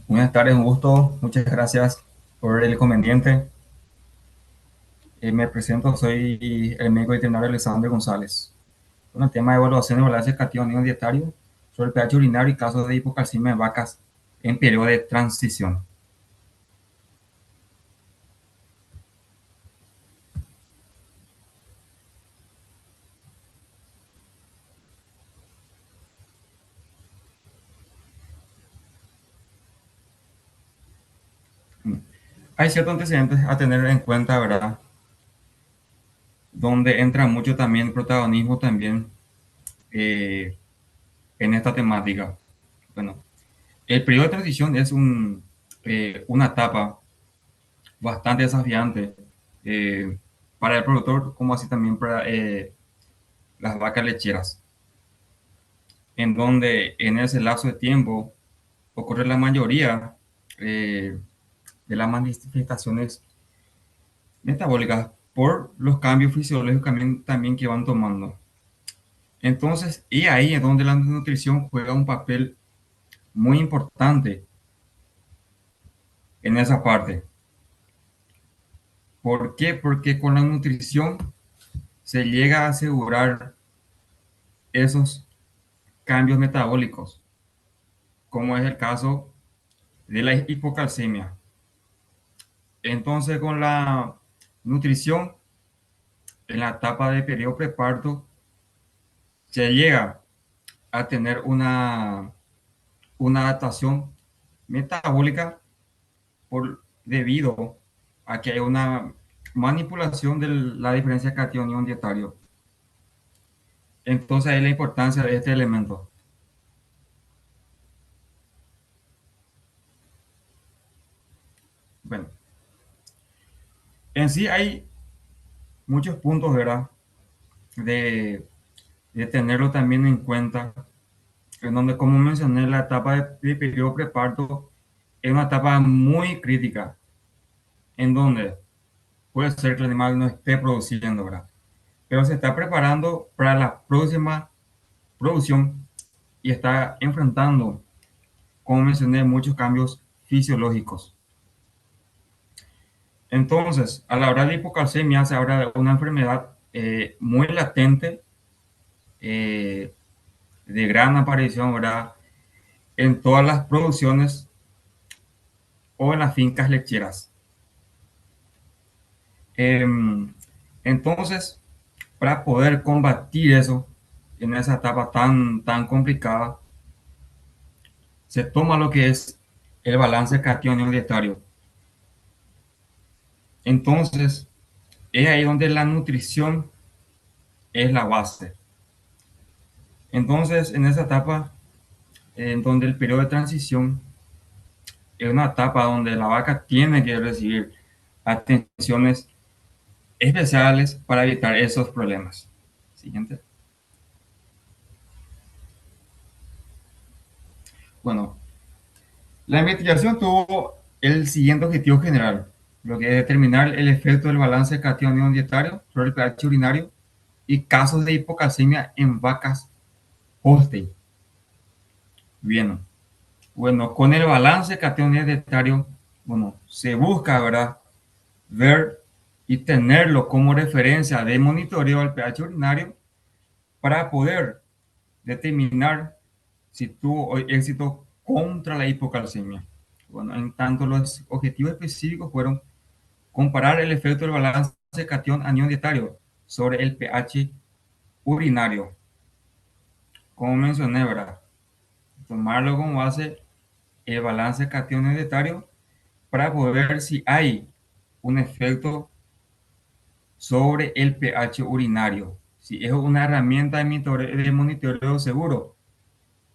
Buenas tardes, un gusto. Muchas gracias por el inconveniente. Me presento, soy el médico veterinario Alexander González. Bueno, el tema de evaluación de balance catión dietario sobre el pH urinario y casos de hipocalcemia en vacas en periodo de transición. Hay ciertos antecedentes a tener en cuenta, ¿verdad? Donde entra mucho también protagonismo también eh, en esta temática. Bueno, el periodo de transición es una etapa bastante desafiante eh, para el productor, como así también para las vacas lecheras, en donde en ese lapso de tiempo ocurre la mayoría eh, de las manifestaciones metabólicas por los cambios fisiológicos también que van tomando. Entonces, y ahí es donde la nutrición juega un papel muy importante en esa parte. ¿Por qué? Porque con la nutrición se llega a asegurar esos cambios metabólicos, como es el caso de la hipocalcemia. Entonces, con la nutrición, en la etapa de periodo preparto, se llega a tener una adaptación metabólica debido a que hay una manipulación de la diferencia cation-ion dietario. Entonces, ahí la importancia de este elemento. Bueno, en sí hay muchos puntos, ¿verdad? De, de tenerlo también en cuenta en donde, como mencioné, la etapa de periodo preparto es una etapa muy crítica, en donde puede ser que el animal no esté produciendo, ¿verdad? Pero se está preparando para la próxima producción y está enfrentando, como mencioné, muchos cambios fisiológicos. Entonces, a la hora de hipocalcemia se habla de una enfermedad muy latente, eh, de gran aparición, ¿verdad? En todas las producciones o en las fincas lecheras. Entonces, para poder combatir eso en esa etapa tan complicada, se toma lo que es el balance cation dietario. Entonces, es ahí donde la nutrición es la base. Entonces, en esa etapa, en donde el periodo de transición es una etapa donde la vaca tiene que recibir atenciones especiales para evitar esos problemas. Siguiente. Bueno, la investigación tuvo el siguiente objetivo general, lo que es determinar el efecto del balance cation dietario sobre el pH urinario y casos de hipocalcemia en vacas Holstein. Bien, bueno, con el balance cation dietario, bueno, se busca, ¿verdad?, ver y tenerlo como referencia de monitoreo al pH urinario para poder determinar si tuvo éxito contra la hipocalcemia. Bueno, en tanto los objetivos específicos fueron comparar el efecto del balance cation-anión dietario sobre el pH urinario. Como mencioné, ¿verdad? Tomarlo como base el balance cation dietario para poder ver si hay un efecto sobre el pH urinario. Si es una herramienta de monitoreo seguro,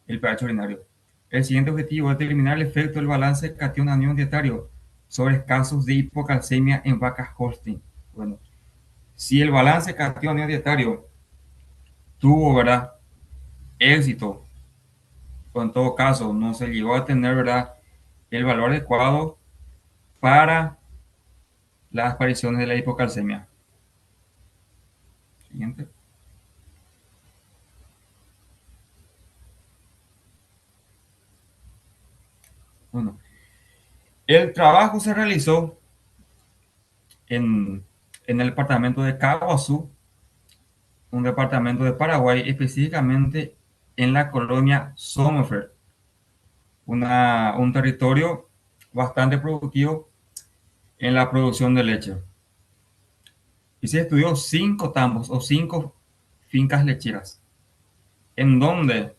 el pH urinario. El siguiente objetivo es determinar el efecto del balance cation-anión dietario sobre casos de hipocalcemia en vacas Holstein. Bueno, si el balance cation dietario tuvo, ¿verdad?, éxito, o en todo caso no se llegó a tener, ¿verdad?, el valor adecuado para las apariciones de la hipocalcemia. Siguiente. Bueno, El trabajo se realizó en, en el departamento de Caguazú, un departamento de Paraguay, específicamente en la colonia Sommerfeld, un territorio bastante productivo en la producción de leche. Y se estudió 5 tambos o 5 fincas lecheras, en donde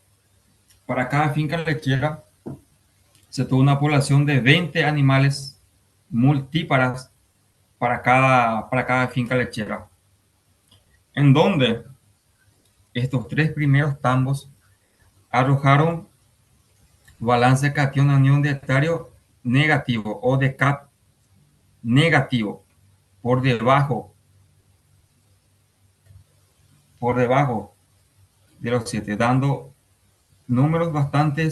para cada finca lechera se tuvo una población de 20 animales multíparas para cada finca lechera, en donde estos 3 primeros tambos arrojaron balance cation-anión dietario negativo o de CAP negativo por debajo, por debajo de los 7, dando números bastante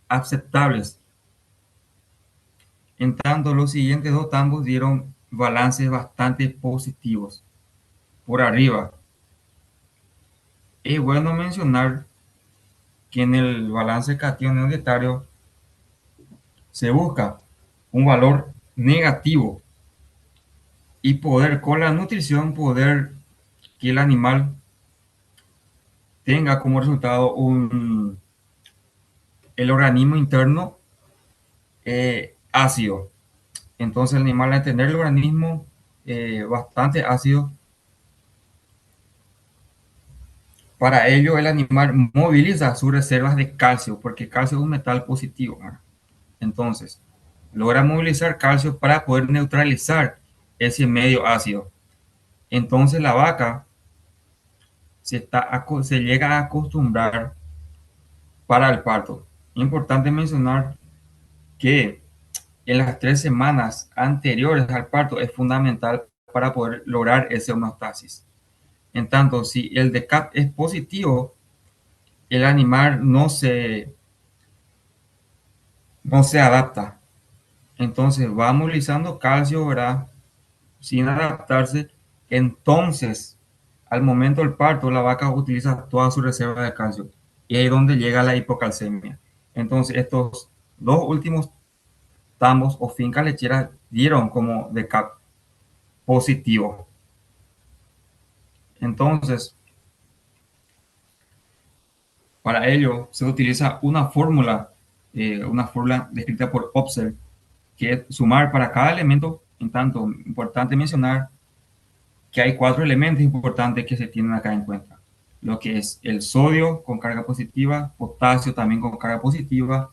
aceptables. En tanto, los siguientes 2 tambos dieron balances bastante positivos por arriba. Es bueno mencionar que en el balance cation dietario se busca un valor negativo y poder con la nutrición poder que el animal tenga como resultado el organismo interno ácido. Entonces el animal al tener el organismo bastante ácido, para ello el animal moviliza sus reservas de calcio, porque calcio es un metal positivo, ¿verdad? Entonces logra movilizar calcio para poder neutralizar ese medio ácido. Entonces la vaca se llega a acostumbrar para el parto. Importante mencionar que en las 3 semanas anteriores al parto es fundamental para poder lograr ese homeostasis. En tanto, si el DCAP es positivo, el animal no se adapta. Entonces va movilizando calcio, ¿verdad? Sin adaptarse. Entonces, al momento del parto, la vaca utiliza toda su reserva de calcio. Y ahí es donde llega la hipocalcemia. Entonces, estos 2 últimos tambos o fincas lecheras dieron como DCAP positivo. Entonces, para ello se utiliza una fórmula descrita por Opser, que es sumar para cada elemento. En tanto, importante mencionar que hay 4 elementos importantes que se tienen acá en cuenta. Lo que es el sodio con carga positiva, potasio también con carga positiva,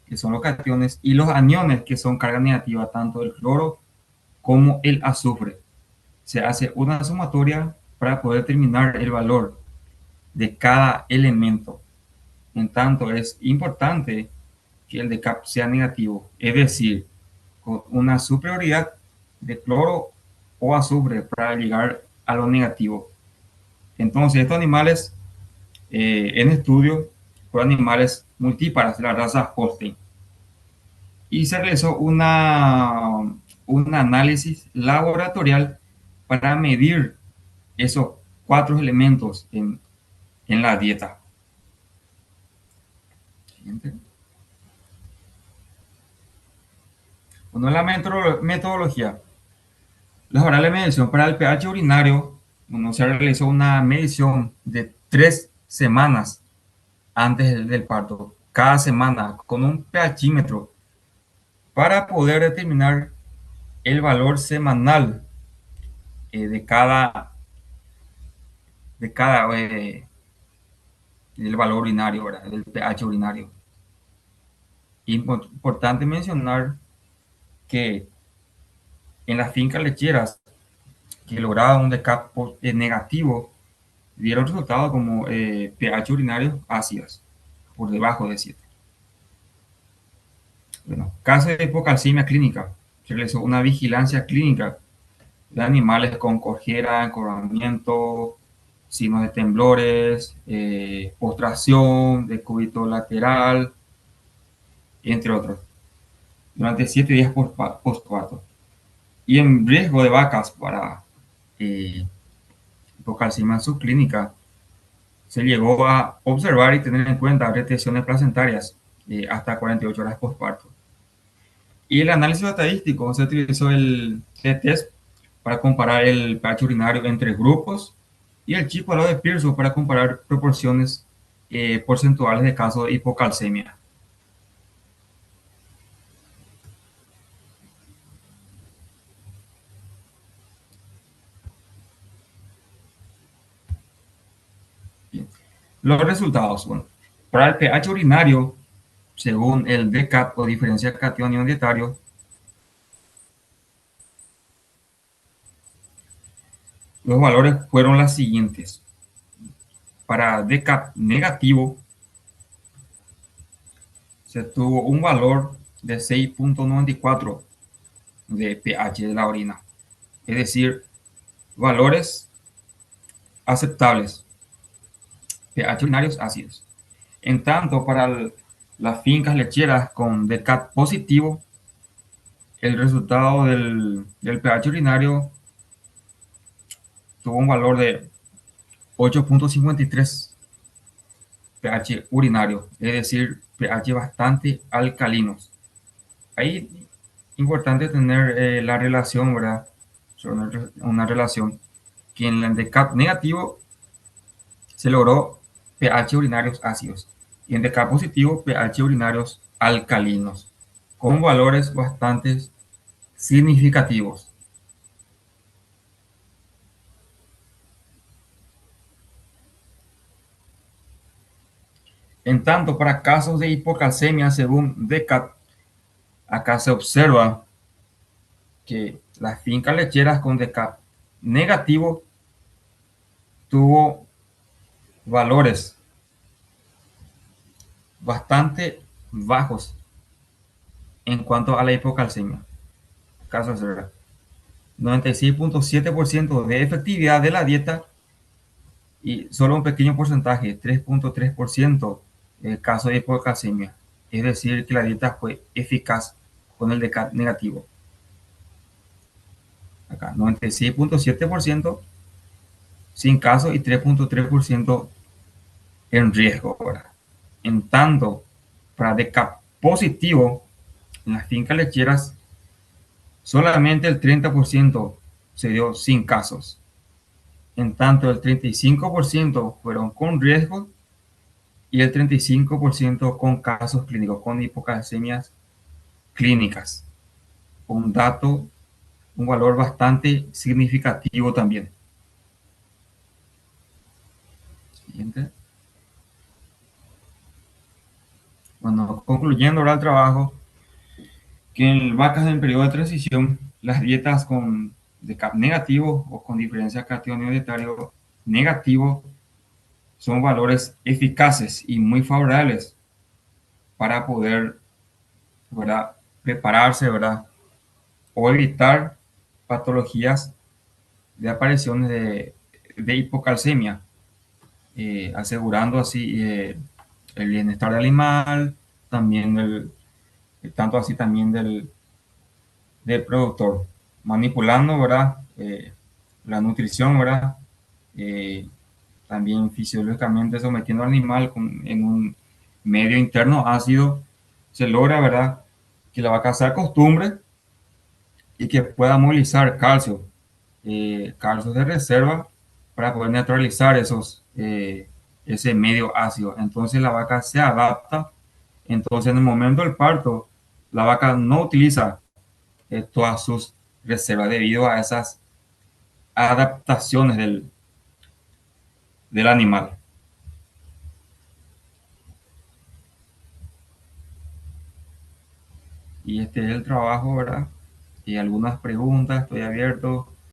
que son los cationes, y los aniones, que son carga negativa, tanto el cloro como el azufre. Se hace una sumatoria para poder determinar el valor de cada elemento. En tanto, es importante que el DCAP sea negativo, es decir, con una superioridad de cloro o azufre para llegar a lo negativo. Entonces, estos animales en estudio fueron animales multíparas de la raza Holstein. Y se realizó un análisis laboratorial para medir esos 4 elementos en la dieta. Siguiente. Bueno, la metodología. Las variables de medición para el pH urinario, bueno, se realizó una medición de 3 semanas antes del parto, cada semana, con un pHímetro, para poder determinar el valor semanal de del valor urinario, ¿verdad? Del pH urinario. Importante mencionar que en las fincas lecheras que lograban un DCAP negativo, dieron resultados como pH urinarios ácidos, por debajo de 7. Bueno, caso de hipocalcemia clínica, se realizó una vigilancia clínica de animales con cojera, encorvamiento, signos de temblores, postración, decúbito lateral, entre otros, durante 7 días postparto. Y en riesgo de vacas para hipocalcemia subclínica, se llegó a observar y tener en cuenta retenciones placentarias hasta 48 horas postparto. Y el análisis estadístico, se utilizó el test para comparar el pH urinario entre grupos y el Chi-Valor de Pearson para comparar proporciones porcentuales de casos de hipocalcemia. Bien. Los resultados, bueno, para el pH urinario, según el DCAT o diferencia cation-ion dietario, los valores fueron las siguientes. Para DCAT negativo, se tuvo un valor de 6.94 de pH de la orina, es decir, valores aceptables, pH urinarios ácidos. En tanto, para las fincas lecheras con DCAT positivo, el resultado del pH urinario tuvo un valor de 8.53 pH urinario, es decir, pH bastante alcalinos. Ahí importante tener la relación, ¿verdad? Una relación que en el DCAT negativo se logró pH urinarios ácidos y en DCAT positivo pH urinarios alcalinos, con valores bastante significativos. En tanto, para casos de hipocalcemia, según DCAT, acá se observa que las fincas lecheras con DCAT negativo tuvo valores bastante bajos en cuanto a la hipocalcemia. Caso cerrado. 96.7% de efectividad de la dieta y solo un pequeño porcentaje, 3.3%, el caso de hipocalcemia. Es decir, que la dieta fue eficaz con el DCAT negativo. Acá, 96.7% sin caso y 3.3% en riesgo. ¿Verdad? En tanto, para DCAP positivo, en las fincas lecheras, solamente el 30% se dio sin casos. En tanto, el 35% fueron con riesgo y el 35% con casos clínicos, con hipocalcemias clínicas. Un dato, un valor bastante significativo también. Siguiente. Bueno, concluyendo ahora el trabajo, que en vacas en periodo de transición, las dietas con DCAP negativo o con diferencia cation dietario negativo son valores eficaces y muy favorables para poder, ¿verdad?, prepararse, ¿verdad?, o evitar patologías de apariciones de hipocalcemia, asegurando así el bienestar del animal, también tanto así también del productor, manipulando, ¿verdad? La nutrición, ¿verdad? Eh, también fisiológicamente sometiendo al animal en un medio interno ácido, se logra, ¿verdad? Que la vaca se acostumbre y que pueda movilizar calcio, calcio de reserva para poder neutralizar ese medio ácido. Entonces la vaca se adapta. Entonces en el momento del parto, la vaca no utiliza todas sus reservas debido a esas adaptaciones del animal. Y este es el trabajo, ¿verdad? Y algunas preguntas, estoy abierto.